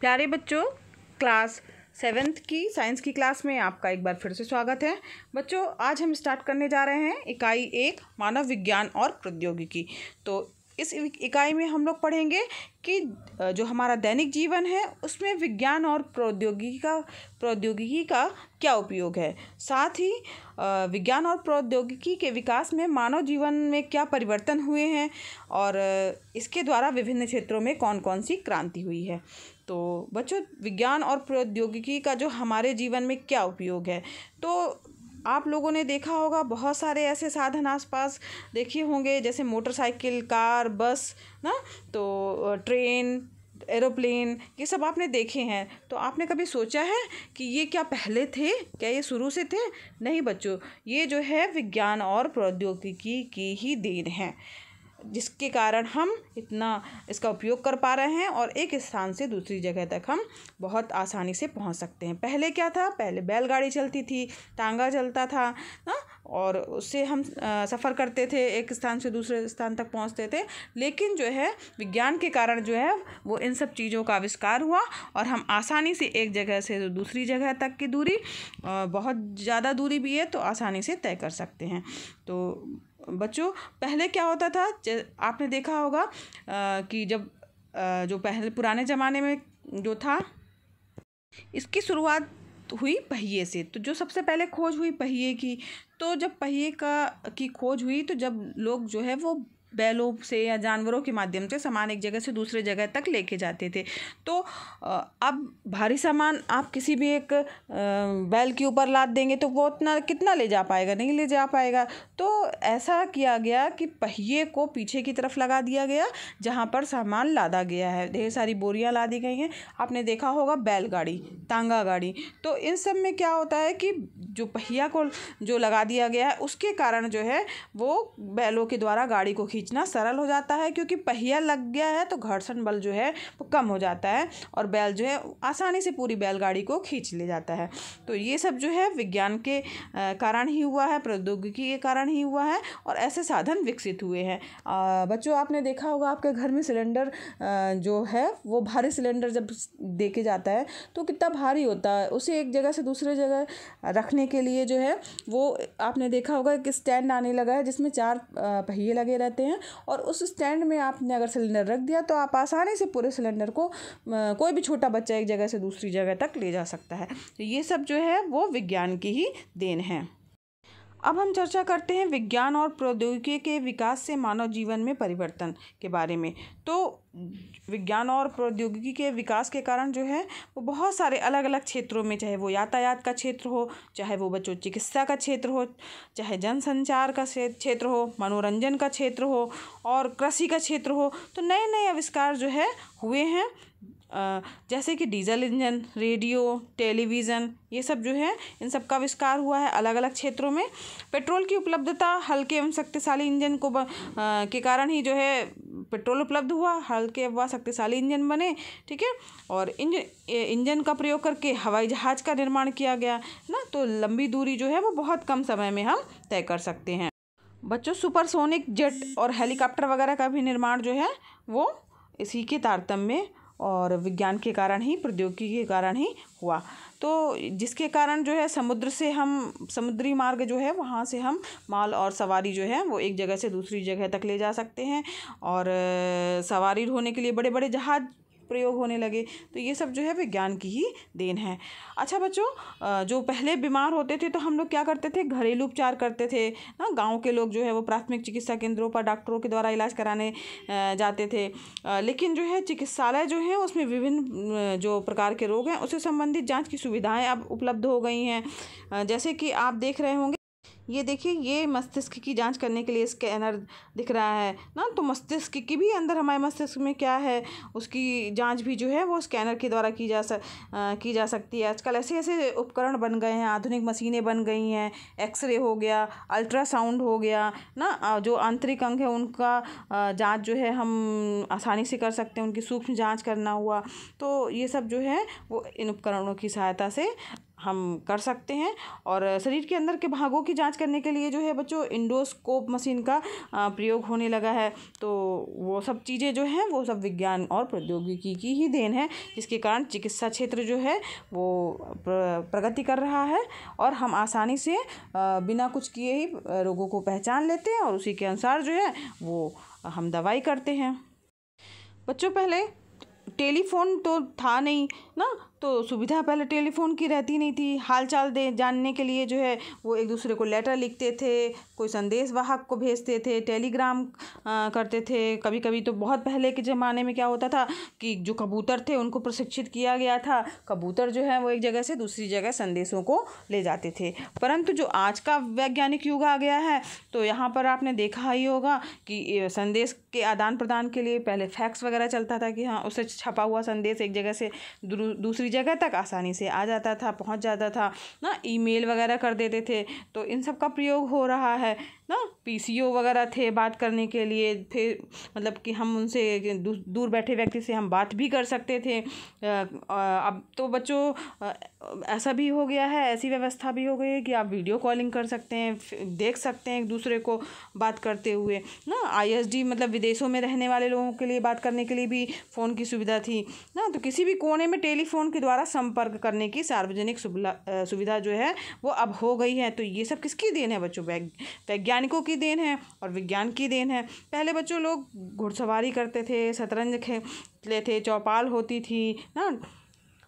प्यारे बच्चों, class 7th की साइंस की क्लास में आपका एक बार फिर से स्वागत है। बच्चों, आज हम स्टार्ट करने जा रहे हैं इकाई 1 मानव विज्ञान और प्रौद्योगिकी। तो इस इकाई में हम लोग पढ़ेंगे कि जो हमारा दैनिक जीवन है उसमें विज्ञान और प्रौद्योगिकी का क्या उपयोग है। साथ ही विज्ञान और प्रौद्योगिकी के विकास में मानव जीवन में क्या परिवर्तन हुए हैं और इसके द्वारा विभिन्न क्षेत्रों में कौन कौन सी क्रांति हुई है। तो बच्चों, विज्ञान और प्रौद्योगिकी का जो हमारे जीवन में क्या उपयोग है, तो आप लोगों ने देखा होगा बहुत सारे ऐसे साधन आसपास देखे होंगे, जैसे मोटरसाइकिल, कार, बस ना, तो ट्रेन, एरोप्लेन, ये सब आपने देखे हैं। तो आपने कभी सोचा है कि ये क्या पहले थे, क्या ये शुरू से थे? नहीं बच्चों, ये जो है विज्ञान और प्रौद्योगिकी की ही देन है, जिसके कारण हम इतना इसका उपयोग कर पा रहे हैं और एक स्थान से दूसरी जगह तक हम बहुत आसानी से पहुंच सकते हैं। पहले क्या था? पहले बैलगाड़ी चलती थी, टांगा चलता था ना, और उससे हम सफ़र करते थे, एक स्थान से दूसरे स्थान तक पहुंचते थे। लेकिन जो है विज्ञान के कारण जो है वो इन सब चीज़ों का आविष्कार हुआ और हम आसानी से एक जगह से दूसरी जगह तक की दूरी, बहुत ज़्यादा दूरी भी है तो आसानी से तय कर सकते हैं। तो बच्चों, पहले क्या होता था, आपने देखा होगा कि जब जो पहले पुराने ज़माने में जो था, इसकी शुरुआत हुई पहिए से। तो जो सबसे पहले खोज हुई पहिए की, तो जब पहिए की खोज हुई तो जब लोग जो है वो बैलों से या जानवरों के माध्यम से सामान एक जगह से दूसरे जगह तक लेके जाते थे। तो अब भारी सामान आप किसी भी एक बैल के ऊपर लाद देंगे तो वो कितना ले जा पाएगा? नहीं ले जा पाएगा। तो ऐसा किया गया कि पहिए को पीछे की तरफ लगा दिया गया, जहाँ पर सामान लादा गया है। ढेर सारी बोरियां लादी गई हैं। आपने देखा होगा बैलगाड़ी, टांगा गाड़ी। तो इन सब में क्या होता है कि जो पहिया को जो लगा दिया गया है, उसके कारण जो है वो बैलों के द्वारा गाड़ी को खींचना सरल हो जाता है, क्योंकि पहिया लग गया है तो घर्षण बल जो है वो कम हो जाता है और बैल जो है आसानी से पूरी बैलगाड़ी को खींच ले जाता है। तो ये सब जो है विज्ञान के कारण ही हुआ है, प्रौद्योगिकी के कारण ही हुआ है और ऐसे साधन विकसित हुए हैं। बच्चों, आपने देखा होगा आपके घर में सिलेंडर जो है वो भारी सिलेंडर जब देके जाता है तो कितना भारी होता है। उसे एक जगह से दूसरे जगह रखने के लिए जो है वो आपने देखा होगा कि स्टैंड आने लगा है, जिसमें 4 पहिए लगे रहते हैं और उस स्टैंड में आपने अगर सिलेंडर रख दिया तो आप आसानी से पूरे सिलेंडर को कोई भी छोटा बच्चा एक जगह से दूसरी जगह तक ले जा सकता है। तो ये सब जो है वो विज्ञान की ही देन है। अब हम चर्चा करते हैं विज्ञान और प्रौद्योगिकी के विकास से मानव जीवन में परिवर्तन के बारे में। तो विज्ञान और प्रौद्योगिकी के विकास के कारण जो है वो बहुत सारे अलग अलग क्षेत्रों में, चाहे वो यातायात का क्षेत्र हो, चाहे वो बच्चों चिकित्सा का क्षेत्र हो, चाहे जनसंचार का क्षेत्र हो, मनोरंजन का क्षेत्र हो और कृषि का क्षेत्र हो, तो नए नए आविष्कार जो है हुए हैं। जैसे कि डीजल इंजन, रेडियो, टेलीविज़न, ये सब जो है इन सब का आविष्कार हुआ है अलग अलग क्षेत्रों में। पेट्रोल की उपलब्धता, हल्के एवं शक्तिशाली इंजन को के कारण ही जो है पेट्रोल उपलब्ध हुआ, हल्के व शक्तिशाली इंजन बने, ठीक है। और इंजन का प्रयोग करके हवाई जहाज़ का निर्माण किया गया ना, तो लंबी दूरी जो है वो बहुत कम समय में हम तय कर सकते हैं। बच्चों, सुपरसोनिक जेट और हेलीकॉप्टर वगैरह का भी निर्माण जो है वो इसी के तारतम्य और विज्ञान के कारण ही, प्रौद्योगिकी के कारण ही हुआ। तो जिसके कारण जो है समुद्री मार्ग जो है वहाँ से हम माल और सवारी जो है वो एक जगह से दूसरी जगह तक ले जा सकते हैं और सवारी होने के लिए बड़े बड़े जहाज़ प्रयोग होने लगे। तो ये सब जो है विज्ञान की ही देन है। अच्छा बच्चों, जो पहले बीमार होते थे तो हम लोग क्या करते थे? घरेलू उपचार करते थे ना। गांव के लोग जो है वो प्राथमिक चिकित्सा केंद्रों पर डॉक्टरों के द्वारा इलाज कराने जाते थे। लेकिन जो है चिकित्सालय जो है उसमें विभिन्न जो प्रकार के रोग हैं उससे संबंधित जाँच की सुविधाएँ अब उपलब्ध हो गई हैं। जैसे कि आप देख रहे होंगे, ये देखिए, ये मस्तिष्क की जांच करने के लिए स्कैनर दिख रहा है ना। तो मस्तिष्क की भी अंदर हमारे मस्तिष्क में क्या है उसकी जांच भी जो है वो स्कैनर के द्वारा की जा सकती है। आजकल ऐसे ऐसे उपकरण बन गए हैं, आधुनिक मशीनें बन गई हैं। एक्सरे हो गया, अल्ट्रासाउंड हो गया ना, जो आंतरिक अंग है उनका जाँच जो है हम आसानी से कर सकते हैं। उनकी सूक्ष्म जाँच करना हुआ, तो ये सब जो है वो इन उपकरणों की सहायता से हम कर सकते हैं। और शरीर के अंदर के भागों की जांच करने के लिए जो है बच्चों इंडोस्कोप मशीन का प्रयोग होने लगा है। तो वो सब चीज़ें जो हैं वो सब विज्ञान और प्रौद्योगिकी की ही देन है, जिसके कारण चिकित्सा क्षेत्र जो है वो प्रगति कर रहा है और हम आसानी से बिना कुछ किए ही रोगों को पहचान लेते हैं और उसी के अनुसार जो है वो हम दवाई करते हैं। बच्चों पहले टेलीफोन तो था नहीं ना, तो सुविधा पहले टेलीफोन की रहती नहीं थी। हाल चाल जानने के लिए जो है वो एक दूसरे को लेटर लिखते थे, कोई संदेश वाहक को भेजते थे, टेलीग्राम करते थे। कभी कभी तो बहुत पहले के ज़माने में क्या होता था कि जो कबूतर थे उनको प्रशिक्षित किया गया था, कबूतर जो है वो एक जगह से दूसरी जगह संदेशों को ले जाते थे। परंतु जो आज का वैज्ञानिक युग आ गया है तो यहाँ पर आपने देखा ही होगा कि संदेश के आदान प्रदान के लिए पहले फैक्स वगैरह चलता था कि हाँ उससे छपा हुआ संदेश एक जगह से दूसरी जगह तक आसानी से आ जाता था, पहुंच जाता था ना। ईमेल वगैरह कर देते थे, तो इन सब का प्रयोग हो रहा है ना। पीसीओ वगैरह थे बात करने के लिए, फिर मतलब कि हम उनसे दूर बैठे व्यक्ति से हम बात भी कर सकते थे। अब तो बच्चों ऐसा भी हो गया है, ऐसी व्यवस्था भी हो गई है कि आप वीडियो कॉलिंग कर सकते हैं, देख सकते हैं एक दूसरे को बात करते हुए ना। आईएसडी मतलब विदेशों में रहने वाले लोगों के लिए बात करने के लिए भी फ़ोन की सुविधा थी ना। तो किसी भी कोने में टेलीफोन के द्वारा संपर्क करने की सार्वजनिक सुविधा जो है वो अब हो गई है। तो ये सब किसकी देन है बच्चों? वैज्ञानिकों की देन है और विज्ञान की देन है। पहले बच्चों लोग घुड़सवारी करते थे, शतरंज खेलते थे, चौपाल होती थी ना,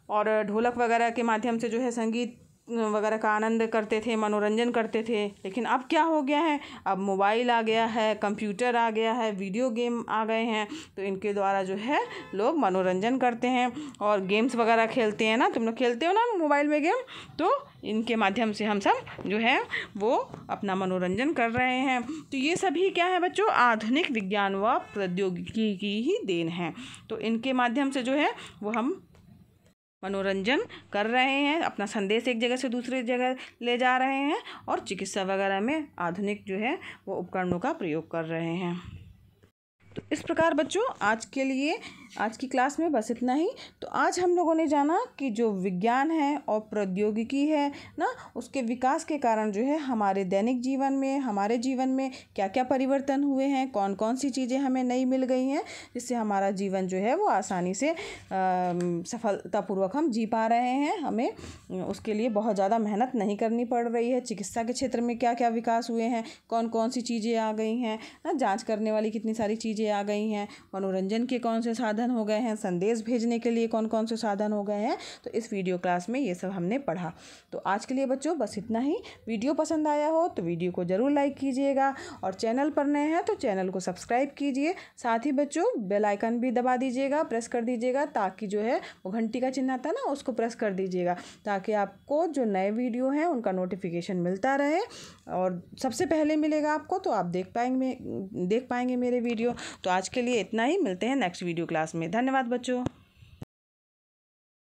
और ढोलक वगैरह के माध्यम से जो है संगीत वगैरह का आनंद करते थे, मनोरंजन करते थे। लेकिन अब क्या हो गया है, अब मोबाइल आ गया है, कंप्यूटर आ गया है, वीडियो गेम आ गए हैं, तो इनके द्वारा जो है लोग मनोरंजन करते हैं और गेम्स वगैरह खेलते हैं ना। तुम लोग खेलते हो ना मोबाइल में गेम, तो इनके माध्यम से हम सब जो है वो अपना मनोरंजन कर रहे हैं। तो ये सभी क्या है बच्चों? आधुनिक विज्ञान व प्रौद्योगिकी की ही देन है। तो इनके माध्यम से जो है वो हम मनोरंजन कर रहे हैं, अपना संदेश एक जगह से दूसरी जगह ले जा रहे हैं और चिकित्सा वगैरह में आधुनिक जो है वो उपकरणों का प्रयोग कर रहे हैं। तो इस प्रकार बच्चों आज के लिए आज की क्लास में बस इतना ही। तो आज हम लोगों ने जाना कि जो विज्ञान है और प्रौद्योगिकी है ना, उसके विकास के कारण जो है हमारे दैनिक जीवन में, हमारे जीवन में क्या क्या परिवर्तन हुए हैं, कौन कौन सी चीज़ें हमें नई मिल गई हैं, जिससे हमारा जीवन जो है वो आसानी से सफलतापूर्वक हम जी पा रहे हैं। हमें उसके लिए बहुत ज़्यादा मेहनत नहीं करनी पड़ रही है। चिकित्सा के क्षेत्र में क्या क्या विकास हुए हैं, कौन कौन सी चीज़ें आ गई हैं ना, जाँच करने वाली कितनी सारी चीज़ें आ गई हैं, मनोरंजन के कौन से साधन हो गए हैं, संदेश भेजने के लिए कौन कौन से साधन हो गए हैं। तो इस वीडियो क्लास में ये सब हमने पढ़ा। तो आज के लिए बच्चों बस इतना ही। वीडियो पसंद आया हो तो वीडियो को ज़रूर लाइक कीजिएगा और चैनल पर नए हैं तो चैनल को सब्सक्राइब कीजिए। साथ ही बच्चों बेल आइकन भी दबा दीजिएगा, प्रेस कर दीजिएगा, ताकि जो है वो घंटी का चिन्ह आता है ना उसको प्रेस कर दीजिएगा, ताकि आपको जो नए वीडियो हैं उनका नोटिफिकेशन मिलता रहे और सबसे पहले मिलेगा आपको, तो आप देख पाएंगे मेरे वीडियो। तो आज के लिए इतना ही, मिलते हैं नेक्स्ट वीडियो क्लास में। धन्यवाद बच्चों।